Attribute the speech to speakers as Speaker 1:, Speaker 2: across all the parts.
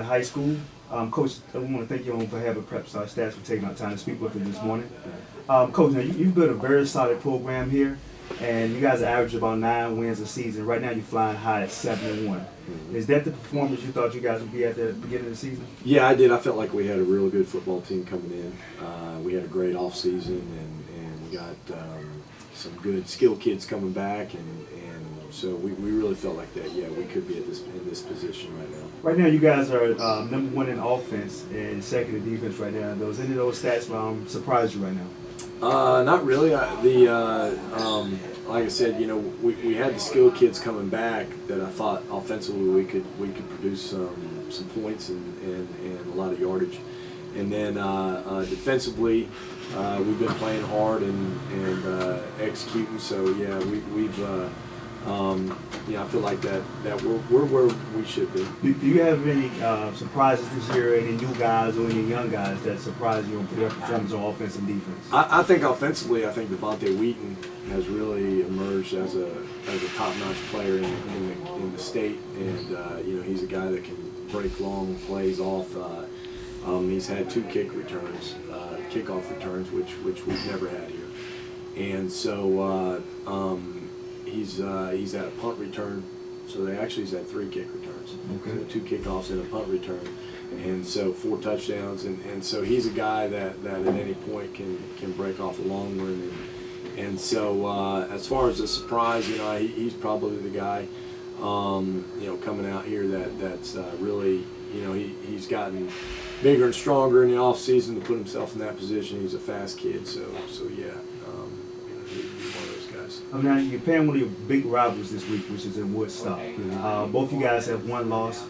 Speaker 1: high school. Coach, I want to thank you on behalf of Prep Star Stats for taking our time to speak with us this morning. Coach, now you've built a very solid program here, and you guys average about 9 wins a season. Right now you're flying high at 7-1. Is that the performance you thought you guys would be at the beginning of the season?
Speaker 2: Yeah, I did. I felt like we had a real good football team coming in. We had a great off season, and we got some good skill kids coming back, and so we really felt like that. Yeah, we could be in this position right now.
Speaker 1: Right now, you guys are number 1 in offense and second in defense right now. Any of those stats surprise you right now?
Speaker 2: Not really. Like I said, we had the skill kids coming back that I thought offensively we could produce some points and a lot of yardage. And then defensively, we've been playing hard and executing. So yeah, I feel like that we're where we should be.
Speaker 1: Do you have any surprises this year? Any new guys or any young guys that surprise you for their performance on offense and defense?
Speaker 2: I think offensively, I think Devontae Wheaton has really emerged as a top-notch player in the state, and he's a guy that can break long plays off. He's had 2 kickoff returns, which we've never had here, and so he's had a punt return. So he's had 3 kick returns. Okay. So 2 kickoffs and a punt return, and so 4 touchdowns, and so he's a guy that at any point can break off a long one, and so as far as the surprise, he's probably the guy coming out here that's really he's gotten bigger and stronger in the off season to put himself in that position. He's a fast kid, so yeah, he's one of those guys.
Speaker 1: Now you're playing one of your big rivals this week, which is in Woodstock. Both you guys have 1 loss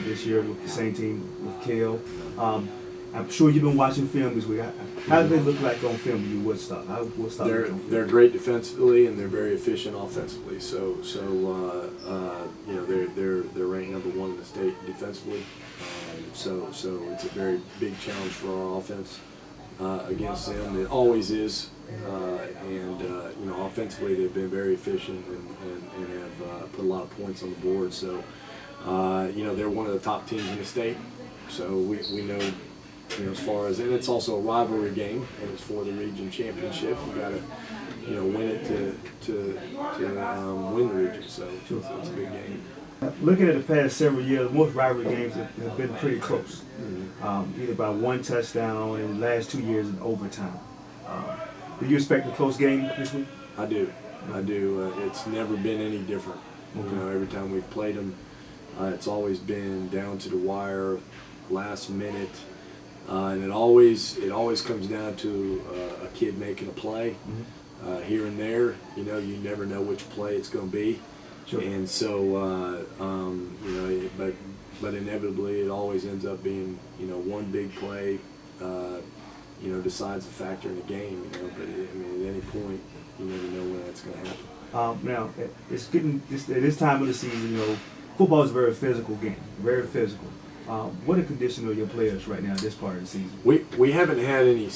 Speaker 1: this year with the same team with Kale. I'm sure you've been watching film this week. How do they look like on film with you, Woodstock?
Speaker 2: They're great defensively and they're very efficient offensively. So they're ranked number 1 in the state defensively. So it's a very big challenge for our offense against them. It always is. Offensively they've been very efficient and have put a lot of points on the board. So they're one of the top teams in the state. So we know. As far as, and it's also a rivalry game, and it's for the region championship. You got to, win it to win the region. So it's a big game.
Speaker 1: Looking at the past several years, most rivalry games have been pretty close, either by 1 touchdown, and the last 2 years in overtime. Do you expect a close game this week?
Speaker 2: I do. It's never been any different. Every time we've played them, it's always been down to the wire, last minute. And it always comes down to a kid making a play here and there. You never know which play it's going to be, sure. And so but inevitably it always ends up being one big play decides the factor in the game. But at any point you never know when that's going to happen.
Speaker 1: Now it's getting at this time of the season. Football is a very physical game, very physical. What are the condition of your players right now this part of the season?
Speaker 2: We haven't had any.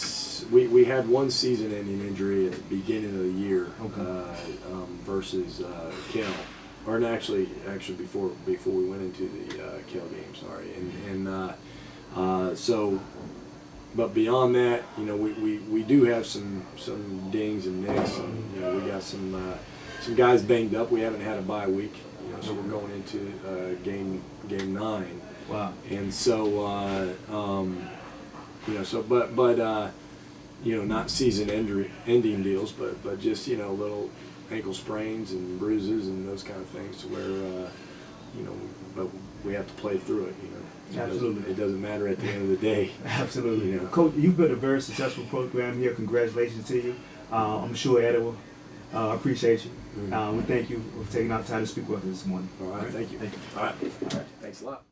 Speaker 2: We had 1 season-ending injury at the beginning of the year, versus Cal, or actually before we went into the Cal game. Sorry, but beyond that, we do have some dings and nicks, and we got some guys banged up. We haven't had a bye week, so we're going into game 9.
Speaker 1: Wow.
Speaker 2: And so, not season-ending deals, but just little ankle sprains and bruises and those kind of things, to where but we have to play through it.
Speaker 1: Absolutely.
Speaker 2: It doesn't matter at the end of the day.
Speaker 1: Absolutely. Coach, you've built a very successful program here. Congratulations to you. I'm sure Etowah appreciate you. We thank you for taking out time to speak with us this morning.
Speaker 2: All right. Thank you.
Speaker 1: Thank you.
Speaker 2: All right. Thanks a lot.